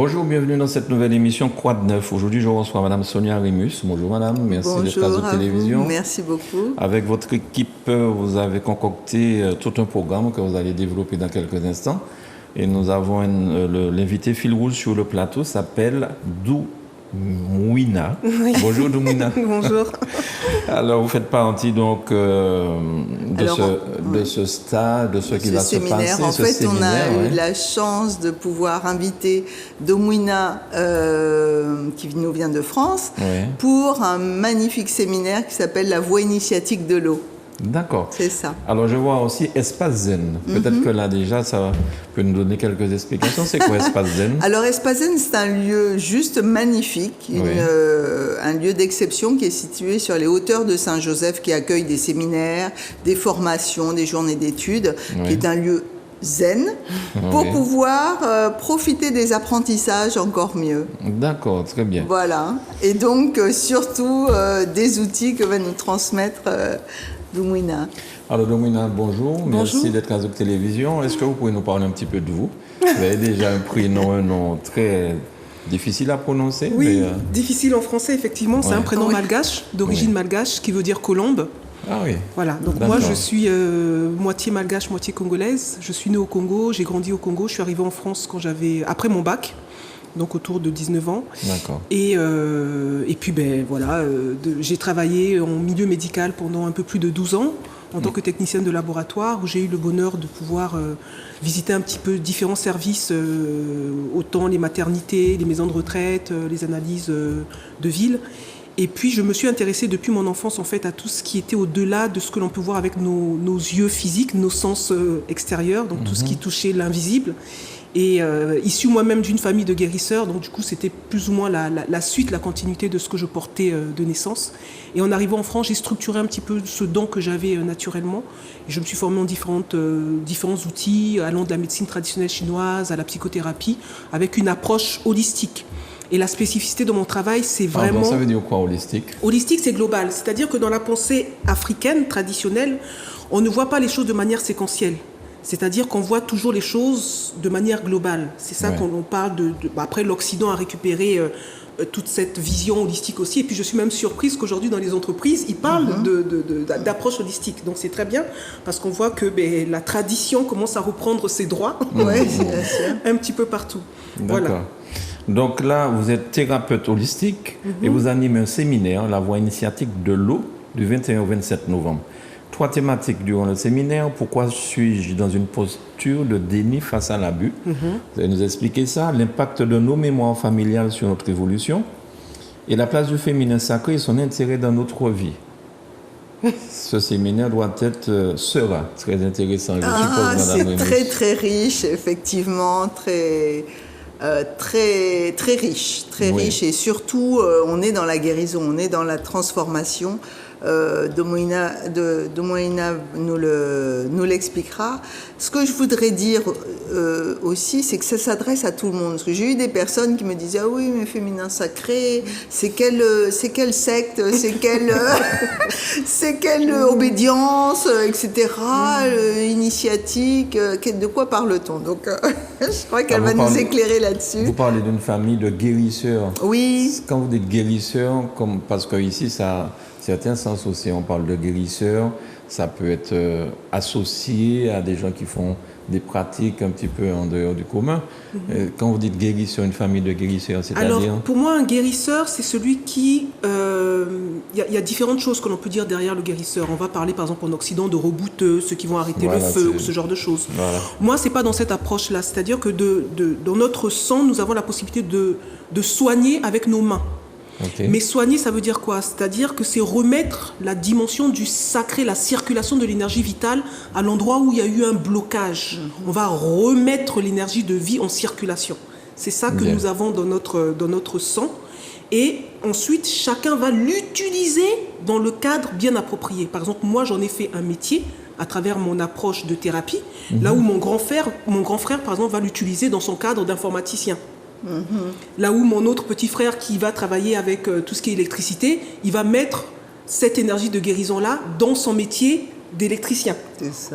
Bonjour, bienvenue dans cette nouvelle émission Quoi de neuf. Aujourd'hui, je reçois Madame Sonia Rémus. Bonjour Madame, merci d'être à la télévision. Merci beaucoup. Avec votre équipe, vous avez concocté tout un programme que vous allez développer dans quelques instants. Et nous avons l'invité fil rouge sur le plateau, s'appelle Doumouina. Oui. Bonjour Doumouina. Bonjour. Alors, vous faites partie donc de ce stade, de ce qui va se passer. En fait, on a eu la chance de pouvoir inviter Doumouina, qui nous vient de France, pour un magnifique séminaire qui s'appelle La Voie initiatique de l'eau. D'accord. C'est ça. Alors, je vois aussi Espace Zen. Peut-être que là, déjà, ça peut nous donner quelques explications. C'est quoi Espace Zen? Alors, Espace Zen, c'est un lieu juste magnifique, un lieu d'exception qui est situé sur les hauteurs de Saint-Joseph, qui accueille des séminaires, des formations, des journées d'études, qui est un lieu zen, pour pouvoir profiter des apprentissages encore mieux. D'accord, très bien. Voilà. Et donc, surtout, des outils que va nous transmettre Doumouina. Alors Doumouina, bonjour. Bonjour. Merci d'être à Zouk Télévision. Est-ce que vous pouvez nous parler un petit peu de vous? Vous avez déjà un nom très difficile à prononcer. Oui, difficile en français, effectivement. C'est un prénom malgache, d'origine malgache, qui veut dire colombe. Ah oui. Voilà, donc moi je suis moitié malgache, moitié congolaise. Je suis née au Congo, j'ai grandi au Congo. Je suis arrivée en France après mon bac, donc autour de 19 ans. D'accord. Et puis j'ai travaillé en milieu médical pendant un peu plus de 12 ans en tant que technicienne de laboratoire, où j'ai eu le bonheur de pouvoir visiter un petit peu différents services, autant les maternités, les maisons de retraite, les analyses de ville. Et puis je me suis intéressée depuis mon enfance en fait à tout ce qui était au-delà de ce que l'on peut voir avec nos yeux physiques, nos sens extérieurs, donc tout ce qui touchait l'invisible. Et issue moi-même d'une famille de guérisseurs, donc du coup c'était plus ou moins la suite, la continuité de ce que je portais de naissance. Et en arrivant en France, j'ai structuré un petit peu ce don que j'avais naturellement. Et je me suis formée en différents outils, allant de la médecine traditionnelle chinoise à la psychothérapie, avec une approche holistique. Et la spécificité de mon travail, c'est vraiment... Ça veut dire quoi, holistique? Holistique, c'est global. C'est-à-dire que dans la pensée africaine traditionnelle, on ne voit pas les choses de manière séquentielle. C'est-à-dire qu'on voit toujours les choses de manière globale. C'est ça qu'on parle après, l'Occident a récupéré toute cette vision holistique aussi. Et puis, je suis même surprise qu'aujourd'hui, dans les entreprises, ils parlent d'approche holistique. Donc, c'est très bien parce qu'on voit que la tradition commence à reprendre ses droits un petit peu partout. D'accord. Voilà. Donc là, vous êtes thérapeute holistique et vous animez un séminaire, La Voie initiatique de l'eau, du 21 au 27 novembre. 3 thématiques durant le séminaire. Pourquoi suis-je dans une posture de déni face à l'abus? Vous allez nous expliquer ça. L'impact de nos mémoires familiales sur notre évolution et la place du féminin sacré et son intérêt dans notre vie. Ce séminaire sera très intéressant. Je suppose, Madame Rémus. C'est très très riche, effectivement, très riche, riche, et surtout on est dans la guérison, on est dans la transformation. Doumouina nous l'expliquera. Ce que je voudrais dire aussi, c'est que ça s'adresse à tout le monde. Parce que j'ai eu des personnes qui me disaient « Ah oui, mais féminin sacré, c'est quelle secte, c'est quelle obédience, etc. Initiatique, de quoi parle-t-on ?» Donc, je crois qu'elle va nous éclairer là-dessus. Vous parlez d'une famille de guérisseurs. Oui. Quand vous dites guérisseurs, parce qu'ici, ça a certains sens aussi, on parle de guérisseurs, ça peut être associé à des gens qui font des pratiques un petit peu en dehors du commun. Quand vous dites guérisseur, une famille de guérisseurs, c'est-à-dire... Alors, pour moi, un guérisseur, c'est celui qui... Il y a différentes choses que l'on peut dire derrière le guérisseur. On va parler, par exemple, en Occident, de rebouteux, ceux qui vont arrêter le feu, ou ce genre de choses. Voilà. Moi, c'est pas dans cette approche-là. C'est-à-dire que dans notre sang, nous avons la possibilité de soigner avec nos mains. Okay. Mais soigner, ça veut dire quoi? C'est-à-dire que c'est remettre la dimension du sacré, la circulation de l'énergie vitale à l'endroit où il y a eu un blocage. On va remettre l'énergie de vie en circulation. C'est ça que nous avons dans notre sang. Et ensuite, chacun va l'utiliser dans le cadre bien approprié. Par exemple, moi, j'en ai fait un métier à travers mon approche de thérapie, là où mon grand frère, par exemple, va l'utiliser dans son cadre d'informaticien. Là où mon autre petit frère qui va travailler avec tout ce qui est électricité, il va mettre cette énergie de guérison-là dans son métier d'électricien.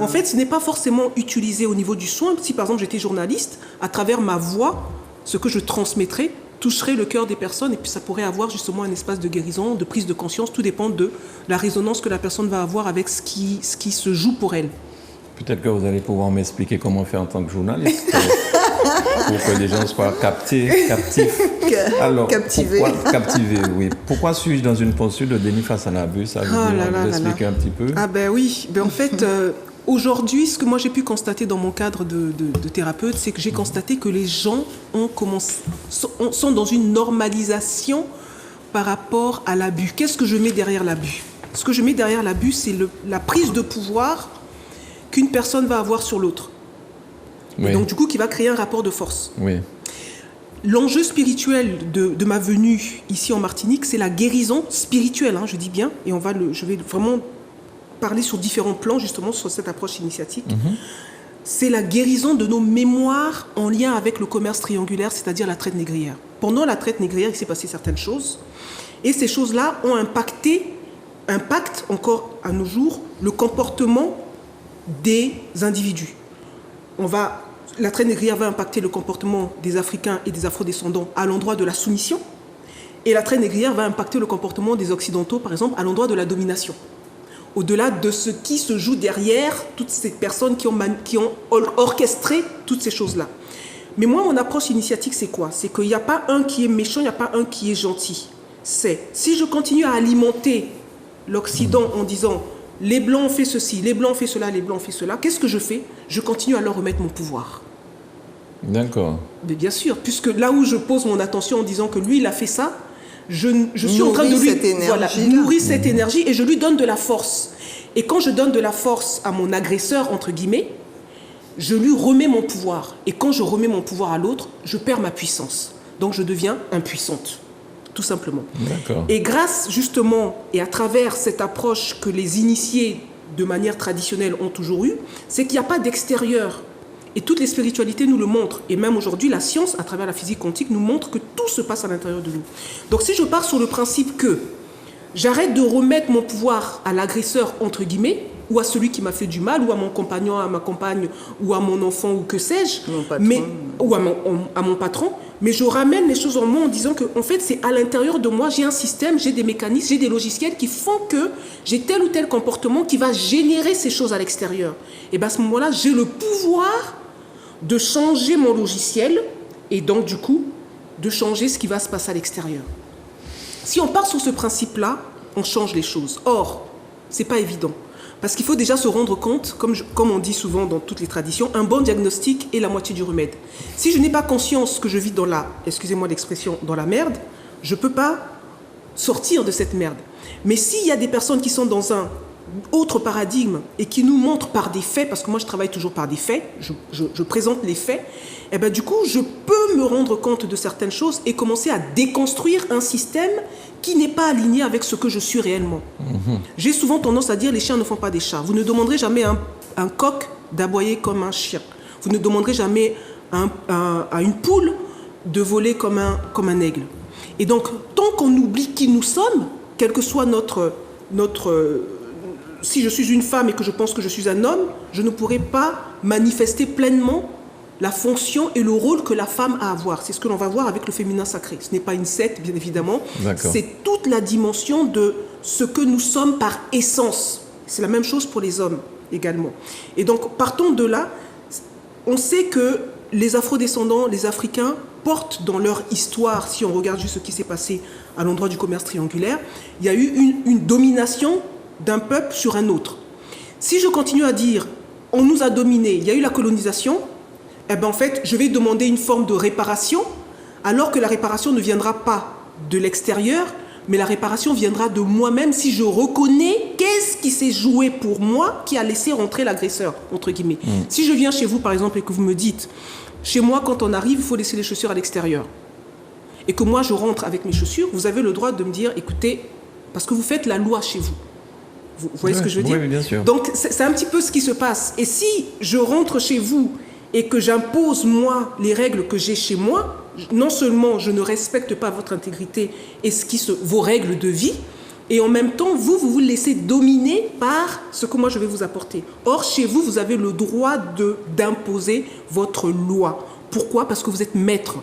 En fait, ce n'est pas forcément utilisé au niveau du soin. Si par exemple j'étais journaliste, à travers ma voix, ce que je transmettrai toucherait le cœur des personnes et puis ça pourrait avoir justement un espace de guérison, de prise de conscience. Tout dépend de la résonance que la personne va avoir avec ce qui se joue pour elle. Peut-être que vous allez pouvoir m'expliquer comment faire en tant que journaliste pour que les gens soient captifs. Alors, captivés. Captivés, oui. Pourquoi suis-je dans une posture de déni face à l'abus? Ça, je vous expliquer un petit peu. Ah ben oui, en fait, aujourd'hui, ce que moi j'ai pu constater dans mon cadre de thérapeute, c'est que j'ai constaté que les gens sont dans une normalisation par rapport à l'abus. Qu'est-ce que je mets derrière l'abus? Ce que je mets derrière l'abus, c'est la prise de pouvoir qu'une personne va avoir sur l'autre. Oui. Et donc, du coup, qui va créer un rapport de force. Oui. L'enjeu spirituel de ma venue ici en Martinique, c'est la guérison spirituelle, je dis bien, et je vais vraiment parler sur différents plans, justement, sur cette approche initiatique. C'est la guérison de nos mémoires en lien avec le commerce triangulaire, c'est-à-dire la traite négrière. Pendant la traite négrière, il s'est passé certaines choses, et ces choses-là ont impactent encore à nos jours le comportement des individus. La traite négrière va impacter le comportement des Africains et des Afro-descendants à l'endroit de la soumission, et la traite négrière va impacter le comportement des Occidentaux, par exemple, à l'endroit de la domination. Au-delà de ce qui se joue derrière toutes ces personnes qui ont orchestré toutes ces choses-là. Mais moi, mon approche initiatique, c'est quoi? C'est qu'il n'y a pas un qui est méchant, il n'y a pas un qui est gentil. C'est, si je continue à alimenter l'Occident en disant les Blancs ont fait ceci, les Blancs ont fait cela, les Blancs ont fait cela, qu'est-ce que je fais? Je continue à leur remettre mon pouvoir. D'accord. Mais bien sûr, puisque là où je pose mon attention en disant que lui, il a fait ça, je suis en train de lui nourrir cette énergie et je lui donne de la force. Et quand je donne de la force à mon agresseur, entre guillemets, je lui remets mon pouvoir. Et quand je remets mon pouvoir à l'autre, je perds ma puissance. Donc je deviens impuissante, tout simplement. D'accord. Et grâce justement, et à travers cette approche que les initiés de manière traditionnelle ont toujours eue, c'est qu'il n'y a pas d'extérieur. Et toutes les spiritualités nous le montrent. Et même aujourd'hui, la science, à travers la physique quantique, nous montre que tout se passe à l'intérieur de nous. Donc si je pars sur le principe que j'arrête de remettre mon pouvoir à l'agresseur, entre guillemets, ou à celui qui m'a fait du mal, ou à mon compagnon, à ma compagne, ou à mon enfant, ou que sais-je, ou à mon patron, mais je ramène les choses en moi en disant que, en fait, c'est à l'intérieur de moi, j'ai un système, j'ai des mécanismes, j'ai des logiciels qui font que j'ai tel ou tel comportement qui va générer ces choses à l'extérieur. Et bien à ce moment-là, j'ai le pouvoir de changer mon logiciel et donc, du coup, de changer ce qui va se passer à l'extérieur. Si on part sur ce principe-là, on change les choses. Or, ce n'est pas évident. Parce qu'il faut déjà se rendre compte, comme on dit souvent dans toutes les traditions, un bon diagnostic est la moitié du remède. Si je n'ai pas conscience que je vis excusez-moi l'expression, dans la merde, je ne peux pas sortir de cette merde. Mais s'il y a des personnes qui sont dans un autre paradigme et qui nous montrent par des faits, parce que moi je travaille toujours par des faits, je présente les faits, et ben du coup je peux me rendre compte de certaines choses et commencer à déconstruire un système qui n'est pas aligné avec ce que je suis réellement. J'ai souvent tendance à dire les chiens ne font pas des chats. Vous ne demanderez jamais à un coq d'aboyer comme un chien. Vous ne demanderez jamais à une poule de voler comme un aigle. Et donc tant qu'on oublie qui nous sommes, quel que soit notre si je suis une femme et que je pense que je suis un homme, je ne pourrai pas manifester pleinement la fonction et le rôle que la femme a à avoir. C'est ce que l'on va voir avec le féminin sacré. Ce n'est pas une secte, bien évidemment. D'accord. C'est toute la dimension de ce que nous sommes par essence. C'est la même chose pour les hommes également. Et donc, partons de là, on sait que les Afro-descendants, les Africains, portent dans leur histoire, si on regarde juste ce qui s'est passé à l'endroit du commerce triangulaire, il y a eu une domination d'un peuple sur un autre. Si je continue à dire on nous a dominés, il y a eu la colonisation, eh ben en fait, je vais demander une forme de réparation, alors que la réparation ne viendra pas de l'extérieur, mais la réparation viendra de moi-même si je reconnais qu'est-ce qui s'est joué pour moi qui a laissé rentrer l'agresseur, entre guillemets. Si je viens chez vous, par exemple, et que vous me dites, chez moi, quand on arrive, il faut laisser les chaussures à l'extérieur, et que moi, je rentre avec mes chaussures, vous avez le droit de me dire, écoutez, parce que vous faites la loi chez vous. Vous voyez ce que je veux dire? Oui, bien sûr. Donc, c'est un petit peu ce qui se passe. Et si je rentre chez vous et que j'impose, moi, les règles que j'ai chez moi, non seulement je ne respecte pas votre intégrité et vos règles de vie, et en même temps, vous laissez dominer par ce que moi, je vais vous apporter. Or, chez vous, vous avez le droit d'imposer votre loi. Pourquoi? Parce que vous êtes maître.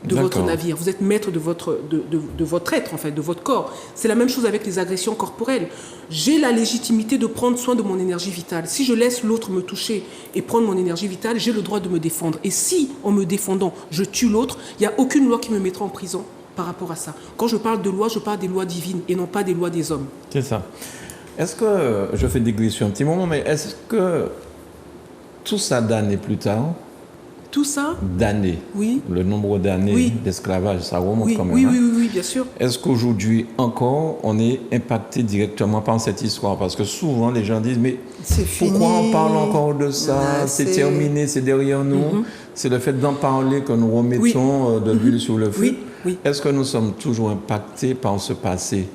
de votre navire. Vous êtes maître de votre être, en fait, de votre corps. C'est la même chose avec les agressions corporelles. J'ai la légitimité de prendre soin de mon énergie vitale. Si je laisse l'autre me toucher et prendre mon énergie vitale, j'ai le droit de me défendre. Et si, en me défendant, je tue l'autre, il n'y a aucune loi qui me mettra en prison par rapport à ça. Quand je parle de loi, je parle des lois divines et non pas des lois des hommes. C'est ça. Est-ce que, je fais digression un petit moment, mais est-ce que tout ça d'années plus tard, tout ça d'années, oui. Le nombre d'années d'esclavage, ça remonte quand même. Oui, bien sûr. Est-ce qu'aujourd'hui encore, on est impacté directement par cette histoire? Parce que souvent, les gens disent, mais pourquoi on parle encore de ça? C'est terminé, c'est derrière nous. C'est le fait d'en parler que nous remettons de l'huile sur le feu. Oui. Est-ce que nous sommes toujours impactés par ce passé?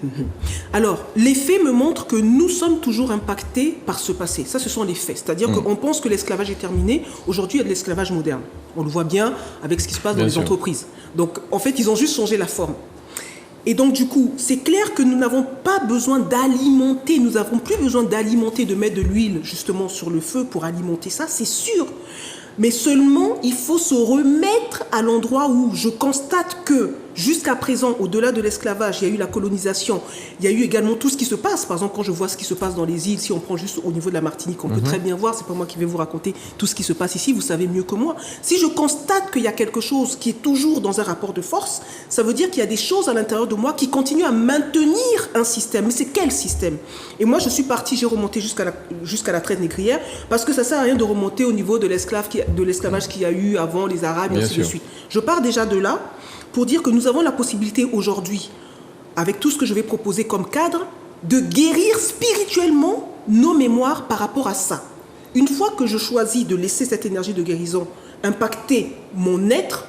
Alors, les faits me montrent que nous sommes toujours impactés par ce passé. Ça, ce sont les faits. C'est-à-dire qu'on pense que l'esclavage est terminé. Aujourd'hui, il y a de l'esclavage moderne. On le voit bien avec ce qui se passe dans les entreprises. Donc, en fait, ils ont juste changé la forme. Et donc, du coup, c'est clair que nous n'avons pas besoin d'alimenter. Nous n'avons plus besoin d'alimenter, de mettre de l'huile, justement, sur le feu pour alimenter ça, c'est sûr. Mais seulement, il faut se remettre à l'endroit où je constate que jusqu'à présent, au-delà de l'esclavage, il y a eu la colonisation, il y a eu également tout ce qui se passe. Par exemple, quand je vois ce qui se passe dans les îles, si on prend juste au niveau de la Martinique, on peut très bien voir, c'est pas moi qui vais vous raconter tout ce qui se passe ici, vous savez mieux que moi. Si je constate qu'il y a quelque chose qui est toujours dans un rapport de force, ça veut dire qu'il y a des choses à l'intérieur de moi qui continuent à maintenir un système. Mais c'est quel système? Et moi, je suis partie, j'ai remonté jusqu'à la traite négrière, parce que ça sert à rien de remonter au niveau de l'esclavage qu'il y a eu avant les Arabes, et ainsi de suite. Je pars déjà de là, pour dire que nous avons la possibilité aujourd'hui, avec tout ce que je vais proposer comme cadre, de guérir spirituellement nos mémoires par rapport à ça. Une fois que je choisis de laisser cette énergie de guérison impacter mon être,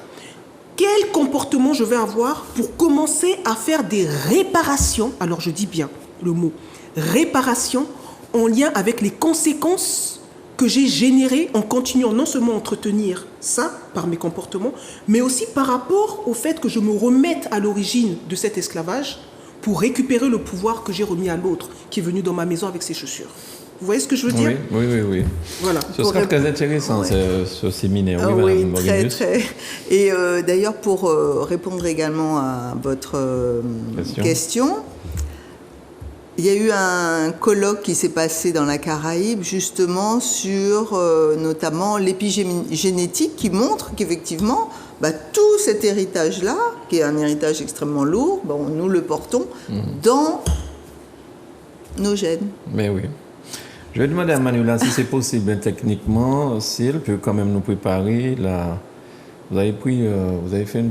quel comportement je vais avoir pour commencer à faire des réparations, alors je dis bien le mot réparation, en lien avec les conséquences que j'ai généré en continuant non seulement à entretenir ça par mes comportements, mais aussi par rapport au fait que je me remette à l'origine de cet esclavage pour récupérer le pouvoir que j'ai remis à l'autre qui est venu dans ma maison avec ses chaussures. Vous voyez ce que je veux dire? Oui. Voilà. Ce sera très intéressant, ce séminaire. Oui, très. Et d'ailleurs, pour répondre également à votre question, il y a eu un colloque qui s'est passé dans la Caraïbe justement sur notamment l'épigénétique qui montre qu'effectivement tout cet héritage-là, qui est un héritage extrêmement lourd, nous le portons dans nos gènes. Mais oui. Je vais demander à Manuela si c'est possible techniquement, si elle peut quand même nous préparer. Vous avez fait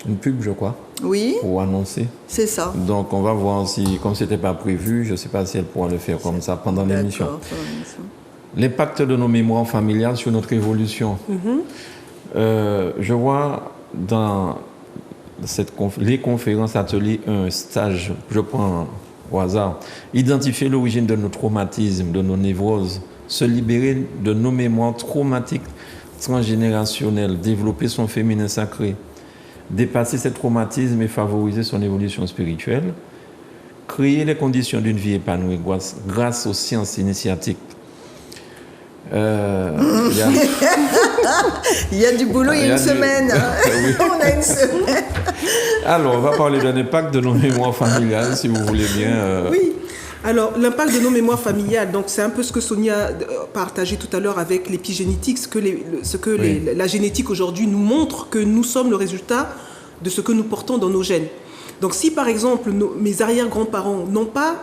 une pub, je crois. Oui. Pour annoncer. C'est ça. Donc, on va voir si, comme ce n'était pas prévu, je ne sais pas si elle pourra le faire comme ça pendant l'émission. L'impact de nos mémoires familiales sur notre évolution. Je vois dans les conférences, ateliers 1, stage, je prends au hasard, identifier l'origine de nos traumatismes, de nos névroses, se libérer de nos mémoires traumatiques transgénérationnelles, développer son féminin sacré, dépasser ces traumatismes et favoriser son évolution spirituelle, créer les conditions d'une vie épanouie grâce aux sciences initiatiques. Il y a du boulot, il y a une semaine. Oui. On a une semaine. Alors, on va parler d'un impact de nos mémoires familiales, si vous voulez bien. Oui. Alors, l'impact de nos mémoires familiales, donc c'est un peu ce que Sonia partageait tout à l'heure avec l'épigénétique, la génétique aujourd'hui nous montre que nous sommes le résultat de ce que nous portons dans nos gènes. Donc, si par exemple mes arrière-grands-parents n'ont pas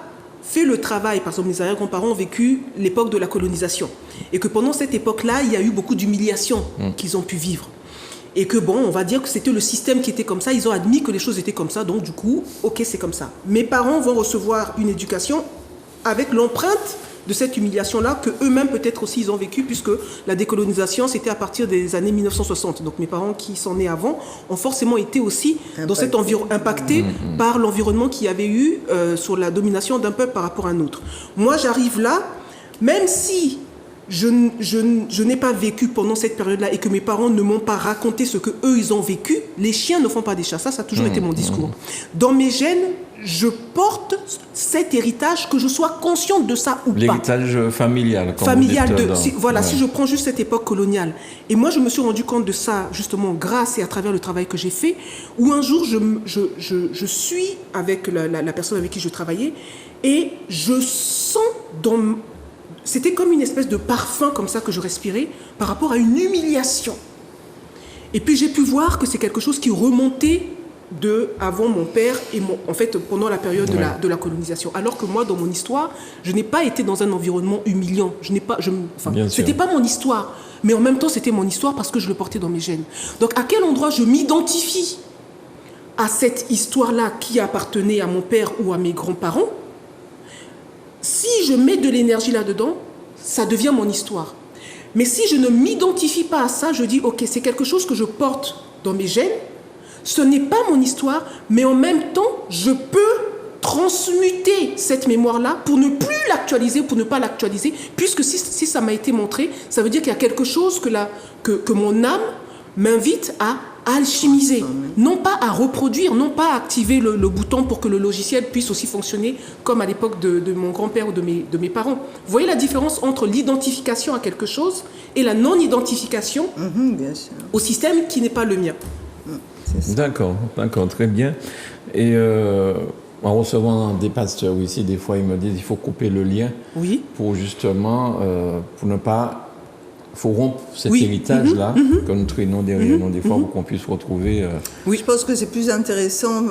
fait le travail, par exemple mes arrière-grands-parents ont vécu l'époque de la colonisation, et que pendant cette époque-là, il y a eu beaucoup d'humiliations qu'ils ont pu vivre. Et que on va dire que c'était le système qui était comme ça, ils ont admis que les choses étaient comme ça, donc du coup, ok, c'est comme ça. Mes parents vont recevoir une éducation avec l'empreinte de cette humiliation-là que eux-mêmes peut-être aussi ils ont vécu, puisque la décolonisation c'était à partir des années 1960. Donc mes parents qui sont nés avant ont forcément été aussi dans cet impactés par l'environnement qu'il y avait eu sur la domination d'un peuple par rapport à un autre. Moi j'arrive là, même si je n'ai pas vécu pendant cette période-là et que mes parents ne m'ont pas raconté ce qu'eux, ils ont vécu, les chiens ne font pas des chats. Ça a toujours été mon discours. Dans mes gènes, je porte cet héritage, que je sois consciente de ça ou pas. L'héritage familial. Familial, si je prends juste cette époque coloniale. Et moi, je me suis rendu compte de ça, justement, grâce et à travers le travail que j'ai fait, où un jour, je suis avec la personne avec qui je travaillais, et je sens c'était comme une espèce de parfum comme ça que je respirais par rapport à une humiliation. Et puis j'ai pu voir que c'est quelque chose qui remontait avant mon père et en fait pendant la période de la colonisation. Alors que moi, dans mon histoire, je n'ai pas été dans un environnement humiliant. C'était pas mon histoire, mais en même temps c'était mon histoire parce que je le portais dans mes gènes. Donc à quel endroit je m'identifie à cette histoire-là qui appartenait à mon père ou à mes grands-parents? Si je mets de l'énergie là-dedans, ça devient mon histoire. Mais si je ne m'identifie pas à ça, je dis ok, c'est quelque chose que je porte dans mes gènes. Ce n'est pas mon histoire, mais en même temps, je peux transmuter cette mémoire-là pour ne plus l'actualiser, pour ne pas l'actualiser, puisque si ça m'a été montré, ça veut dire qu'il y a quelque chose que mon âme m'invite à alchimiser, non pas à reproduire, non pas à activer le bouton pour que le logiciel puisse aussi fonctionner comme à l'époque de mon grand-père ou de mes parents. Vous voyez la différence entre l'identification à quelque chose et la non-identification au système qui n'est pas le mien. D'accord, très bien. Et en recevant des pasteurs ici, des fois ils me disent qu'il faut couper le lien pour justement, pour ne pas... Il faut rompre cet héritage-là que nous traînons derrière nous des fois pour qu'on puisse retrouver... Oui, je pense que c'est plus intéressant,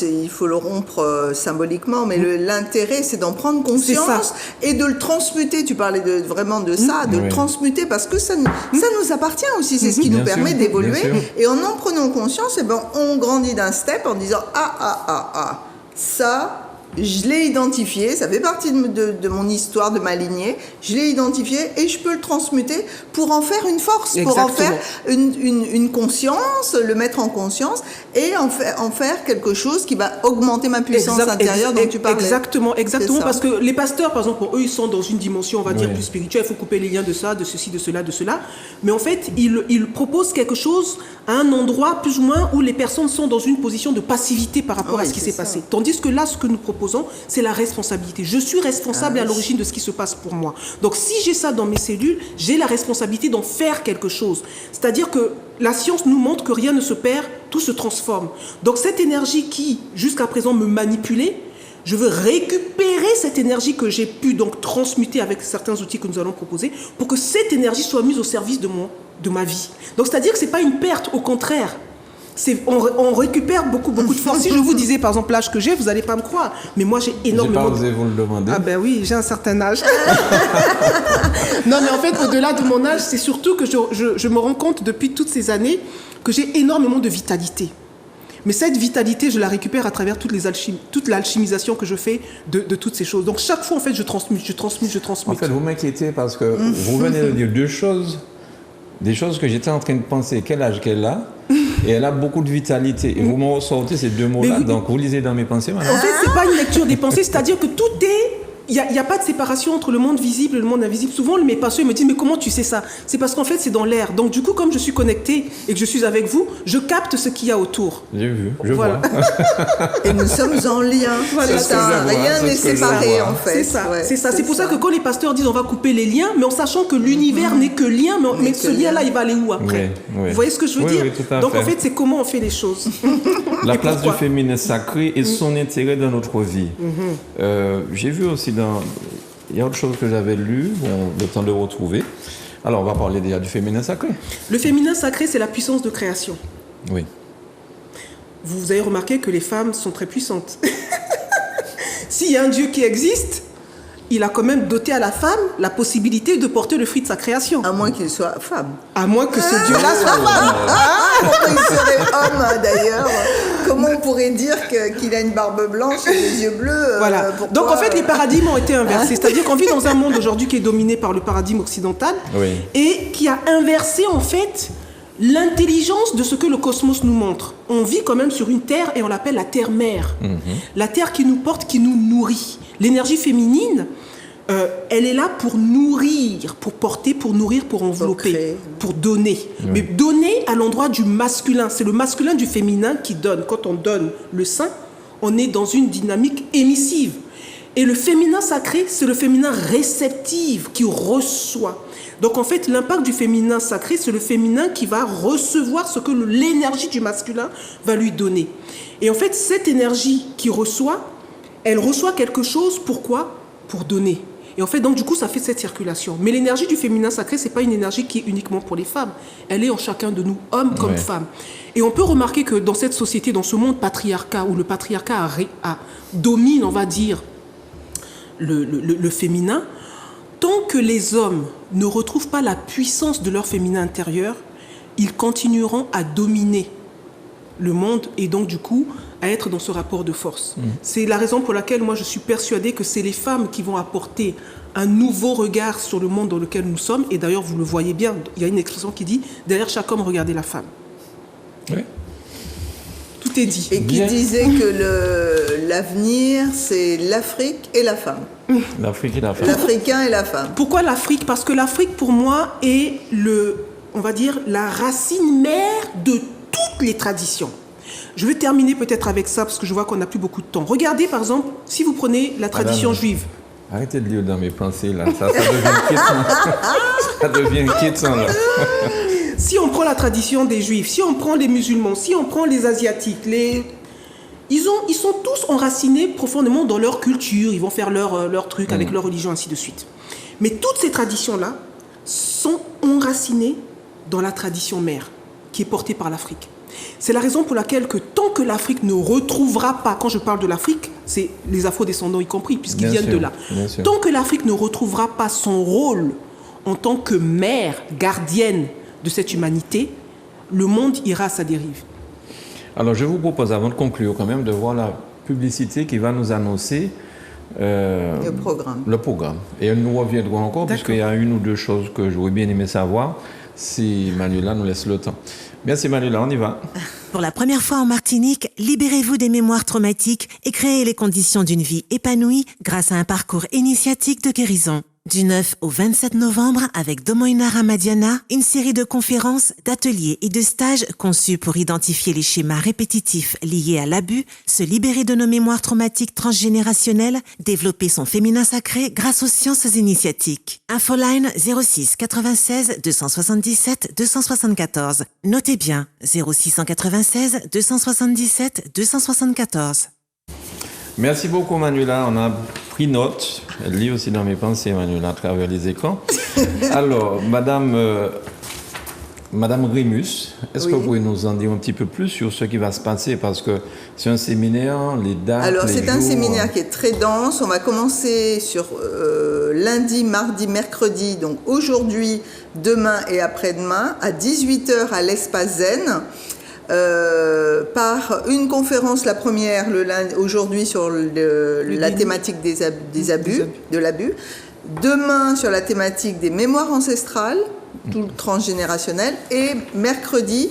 il faut le rompre symboliquement, mais l'intérêt, c'est d'en prendre conscience et de le transmuter. Tu parlais vraiment de ça, de le transmuter, parce que ça nous appartient aussi, c'est ce qui nous permet d'évoluer. Et en prenant conscience, on grandit d'un step en disant ça... Je l'ai identifié, ça fait partie de mon histoire, de ma lignée. Je l'ai identifié et je peux le transmuter pour en faire une force, pour en faire une conscience, le mettre en conscience et en faire quelque chose qui va augmenter ma puissance intérieure dont tu parlais. Exactement, parce que les pasteurs, par exemple, pour eux, ils sont dans une dimension, on va dire, plus spirituelle. Il faut couper les liens de ça, de ceci, de cela, de cela. Mais en fait, ils proposent quelque chose à un endroit plus ou moins où les personnes sont dans une position de passivité par rapport à ce qui s'est passé. Tandis que là, ce que nous proposons, c'est la responsabilité. Je suis responsable à l'origine de ce qui se passe pour moi. Donc, si j'ai ça dans mes cellules, j'ai la responsabilité d'en faire quelque chose. C'est-à-dire que la science nous montre que rien ne se perd, tout se transforme. Donc, cette énergie qui, jusqu'à présent, me manipulait, je veux récupérer cette énergie que j'ai pu donc transmuter avec certains outils que nous allons proposer pour que cette énergie soit mise au service de ma vie. Donc, c'est-à-dire que ce n'est pas une perte, au contraire. On récupère beaucoup de force. Si je vous disais, par exemple, l'âge que j'ai, vous n'allez pas me croire. Mais moi, j'ai énormément... J'ai pas osé vous le demander. Ah ben oui, j'ai un certain âge. Non, mais en fait, au-delà de mon âge, c'est surtout que je me rends compte depuis toutes ces années que j'ai énormément de vitalité. Mais cette vitalité, je la récupère à travers toute l'alchimisation que je fais de toutes ces choses. Donc, chaque fois, en fait, je transmute. En fait, vous m'inquiétez parce que vous venez de dire des choses que j'étais en train de penser. Quel âge qu'elle a? Et elle a beaucoup de vitalité. Et vous m'en ressortez ces deux mots-là. Donc, vous lisez dans mes pensées maintenant. En fait, ce n'est pas une lecture des pensées. C'est-à-dire que tout est... Il n'y a pas de séparation entre le monde visible et le monde invisible. Souvent, mes patients me disent « Mais comment tu sais ça ?» C'est parce qu'en fait, c'est dans l'air. Donc, du coup, comme je suis connectée et que je suis avec vous, je capte ce qu'il y a autour. J'ai vu, je vois. Et nous sommes en lien. Voilà, rien n'est séparé, en fait. C'est ça. C'est pour ça que quand les pasteurs disent « On va couper les liens », mais en sachant que l'univers n'est que lien, mais ce lien-là, il va aller où après? Vous voyez ce que je veux dire? Donc, en fait, c'est comment on fait les choses. La place du féminin sacré et son intérêt dans notre vie. J'ai vu aussi il y a autre chose que j'avais lu, le temps de retrouver. Alors, on va parler déjà du féminin sacré. Le féminin sacré, c'est la puissance de création. Oui. Vous avez remarqué que les femmes sont très puissantes. S'il y a un Dieu qui existe, il a quand même doté à la femme la possibilité de porter le fruit de sa création. À moins qu'il soit femme. À moins que ce Dieu-là soit femme. Pourquoi il serait homme, d'ailleurs? Comment on pourrait dire qu'il a une barbe blanche et des yeux bleus? Voilà. Donc, en fait, les paradigmes ont été inversés. C'est-à-dire qu'on vit dans un monde aujourd'hui qui est dominé par le paradigme occidental et qui a inversé, en fait, l'intelligence de ce que le cosmos nous montre. On vit quand même sur une terre et on l'appelle la terre-mère. La terre qui nous porte, qui nous nourrit. L'énergie féminine, elle est là pour nourrir, pour porter, pour nourrir, pour envelopper, pour donner. Mais donner à l'endroit du masculin. C'est le masculin du féminin qui donne. Quand on donne le sein, on est dans une dynamique émissive. Et le féminin sacré, c'est le féminin réceptif qui reçoit. Donc en fait, l'impact du féminin sacré, c'est le féminin qui va recevoir ce que l'énergie du masculin va lui donner. Et en fait, cette énergie qui reçoit, elle reçoit quelque chose, pourquoi ? Pour donner. Et en fait, donc du coup, ça fait cette circulation. Mais l'énergie du féminin sacré, c'est pas une énergie qui est uniquement pour les femmes. Elle est en chacun de nous, hommes comme femmes. Et on peut remarquer que dans cette société, dans ce monde patriarcat, où le patriarcat domine, on va dire, le féminin, tant que les hommes ne retrouvent pas la puissance de leur féminin intérieur, ils continueront à dominer le monde et donc du coup à être dans ce rapport de force. C'est la raison pour laquelle moi je suis persuadée que c'est les femmes qui vont apporter un nouveau regard sur le monde dans lequel nous sommes. Et d'ailleurs vous le voyez bien, il y a une expression qui dit « derrière chaque homme, regardez la femme ». Oui. Tout est dit. Et qui disait que l'avenir, c'est l'Afrique et la femme. L'Afrique et la femme. L'Africain et la femme. Pourquoi l'Afrique ? Parce que l'Afrique, pour moi, est on va dire, la racine mère de toutes les traditions. Je vais terminer peut-être avec ça, parce que je vois qu'on n'a plus beaucoup de temps. Regardez, par exemple, si vous prenez la tradition juive. Arrêtez de lire dans mes pensées, là. Ça devient inquiétant. Ça devient inquiétant, là. Si on prend la tradition des Juifs, si on prend les musulmans, si on prend les Asiatiques, ils sont tous enracinés profondément dans leur culture. Ils vont faire leur truc avec leur religion, ainsi de suite. Mais toutes ces traditions-là sont enracinées dans la tradition mère, qui est portée par l'Afrique. C'est la raison pour laquelle que tant que l'Afrique ne retrouvera pas, quand je parle de l'Afrique, c'est les afro-descendants y compris, puisqu'ils viennent de là. Tant que l'Afrique ne retrouvera pas son rôle en tant que mère, gardienne de cette humanité, le monde ira à sa dérive. Alors je vous propose, avant de conclure quand même, de voir la publicité qui va nous annoncer le programme. Et nous reviendrons encore, puisqu'il y a une ou deux choses que j'aurais bien aimé savoir, si Manuela nous laisse le temps. Merci Manuela, on y va. Pour la première fois en Martinique, libérez-vous des mémoires traumatiques et créez les conditions d'une vie épanouie grâce à un parcours initiatique de guérison. Du 9 au 27 novembre, avec Domoina Ramadiana, une série de conférences, d'ateliers et de stages conçus pour identifier les schémas répétitifs liés à l'abus, se libérer de nos mémoires traumatiques transgénérationnelles, développer son féminin sacré grâce aux sciences initiatiques. Infoline 06 96 277 274. Notez bien, 0696 277 274. Merci beaucoup Manuela, on a pris note. Elle lit aussi dans mes pensées, Manuela, à travers les écrans. Alors, Madame Rémus, est-ce que vous pouvez nous en dire un petit peu plus sur ce qui va se passer? Parce que c'est un séminaire, les dates, alors, les jours... c'est un séminaire qui est très dense. On va commencer sur lundi, mardi, mercredi, donc aujourd'hui, demain et après-demain, à 18h à l'Espace Zen. Par une conférence, la première aujourd'hui sur la thématique des abus, de l'abus. Demain sur la thématique des mémoires ancestrales, tout transgénérationnel. Et mercredi,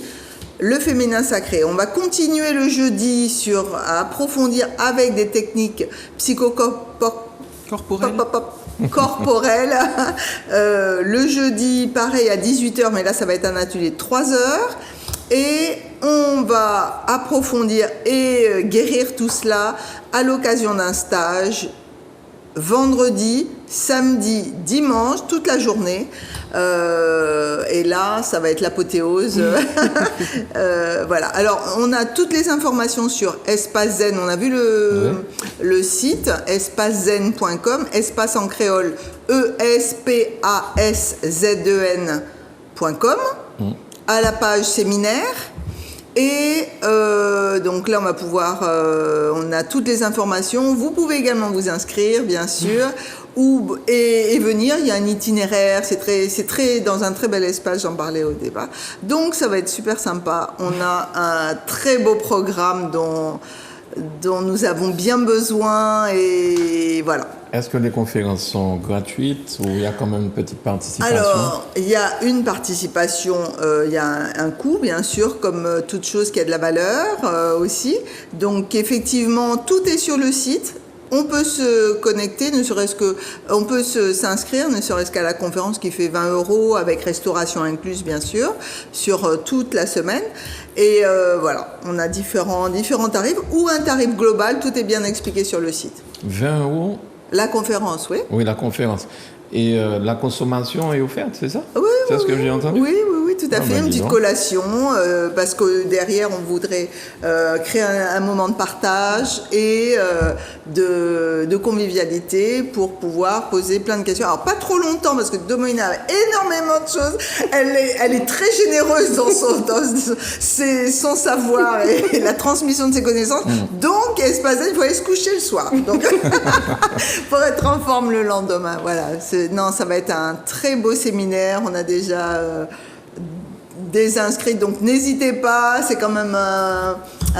le féminin sacré. On va continuer le jeudi à approfondir avec des techniques corporelles. Le jeudi, pareil, à 18h, mais là, ça va être un atelier de 3 heures. Et on va approfondir et guérir tout cela à l'occasion d'un stage vendredi, samedi, dimanche, toute la journée. Et là, ça va être l'apothéose. Voilà. Alors, on a toutes les informations sur Espace Zen. On a vu le site espacezen.com, espace en créole, espaszen.com. À la page séminaire. Et donc là, on va pouvoir, on a toutes les informations. Vous pouvez également vous inscrire, bien sûr, et venir. Il y a un itinéraire, c'est très dans un très bel espace. J'en parlais au débat. Donc ça va être super sympa. On a un très beau programme dont nous avons bien besoin, et voilà. Est-ce que les conférences sont gratuites ou il y a quand même une petite participation? Alors, il y a une participation, il y a un coût, bien sûr, comme toute chose qui a de la valeur aussi. Donc, effectivement, tout est sur le site On peut se connecter, on peut s'inscrire, ne serait-ce qu'à la conférence qui fait 20 € avec restauration incluse, bien sûr, sur toute la semaine. Et voilà, on a différents tarifs ou un tarif global, tout est bien expliqué sur le site. 20 €? La conférence, oui. Oui, la conférence. Et la consommation est offerte, c'est ça? Oui, c'est ce que j'ai entendu? Oui, tout à fait. Une petite collation, parce que derrière, on voudrait créer un moment de partage et de convivialité pour pouvoir poser plein de questions. Alors, pas trop longtemps, parce que Domoïna a énormément de choses. Elle est très généreuse dans son savoir et la transmission de ses connaissances. Donc, Espace Zen, il faut aller se coucher le soir. Donc, pour être en forme le lendemain. Voilà. Non, ça va être un très beau séminaire. On a déjà des inscrits, donc n'hésitez pas. C'est quand même un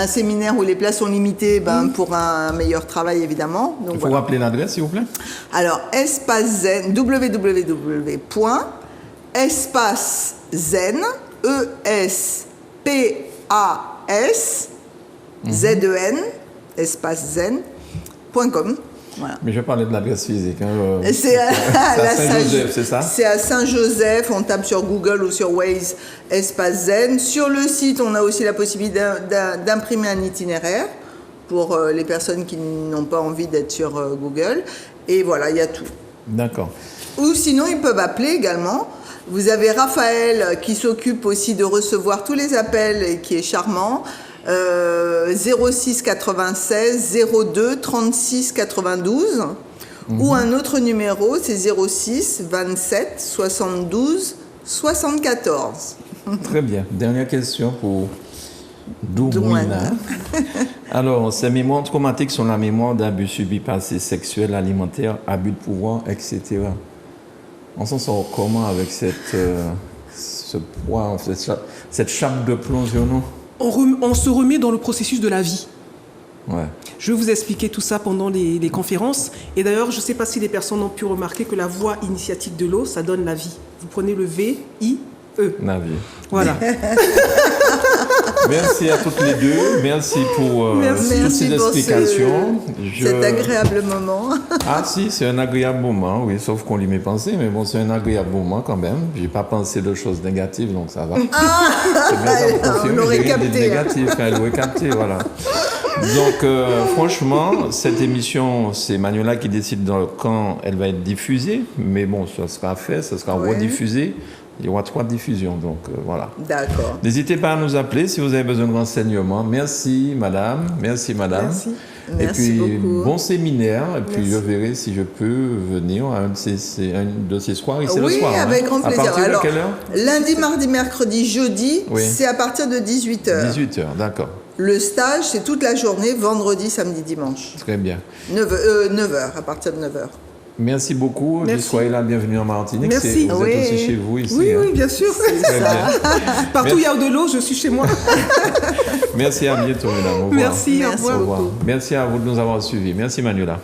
séminaire où les places sont limitées pour un meilleur travail, évidemment. Donc, il faut rappeler l'adresse, s'il vous plaît. Alors, Espace Zen, www.espacezen, ESPAS, espacezen.com. Voilà. Mais je vais parler de l'adresse physique. C'est à Saint-Joseph, c'est ça? C'est à Saint-Joseph. On tape sur Google ou sur Waze Espace Zen. Sur le site, on a aussi la possibilité d'imprimer un itinéraire pour les personnes qui n'ont pas envie d'être sur Google. Et voilà, il y a tout. D'accord. Ou sinon, ils peuvent appeler également. Vous avez Raphaël qui s'occupe aussi de recevoir tous les appels et qui est charmant. 06 96 02 36 92 ou un autre numéro, c'est 06 27 72 74. Très bien. Dernière question pour Domoïna. Alors, ces mémoires traumatiques sont la mémoire d'abus subis passés sexuels, alimentaires, abus de pouvoir, etc. On s'en sort comment avec ce poids, cette chape de plomb sur nous? On se remet dans le processus de la vie. Ouais. Je vais vous expliquer tout ça pendant les conférences. Et d'ailleurs, je ne sais pas si les personnes ont pu remarquer que la voie initiatique de l'eau, ça donne la vie. Vous prenez le V-I-E. La vie. Voilà. Merci à toutes les deux. Merci pour toutes ces explications. Cet agréable moment. Ah si, c'est un agréable moment, oui, sauf qu'on lui met pensé, mais bon, c'est un agréable moment quand même. J'ai pas pensé de choses négatives, donc ça va. On l'aurait capté. Négatif, elle aurait capté, voilà. Donc, franchement, cette émission, c'est Manuela qui décide quand elle va être diffusée, mais bon, ça sera fait, ça sera rediffusé. Il y aura 3 diffusions, donc voilà. D'accord. N'hésitez pas à nous appeler si vous avez besoin de renseignements. Merci, madame. Merci, madame. Merci. Et Merci puis, beaucoup. bon séminaire. Et puis, Merci. je verrai si je peux venir à un de ces soirs. C'est Oui, le soir. avec grand plaisir. À partir Alors, de quelle heure? Lundi, mardi, mercredi, jeudi, Oui. c'est à partir de 18h. 18h, d'accord. Le stage, c'est toute la journée, vendredi, samedi, dimanche. Très bien. 9h, à partir de 9h. Merci beaucoup. Merci. Soyez là, bienvenue en Martinique. Merci. Vous êtes aussi chez vous ici. Oui, hein. oui, bien sûr. Très bien. Partout où il y a de l'eau, je suis chez moi. Merci, à bientôt, mesdames. Au revoir. Merci, au Merci revoir. Au revoir. Merci à vous de nous avoir suivis. Merci, Manuela.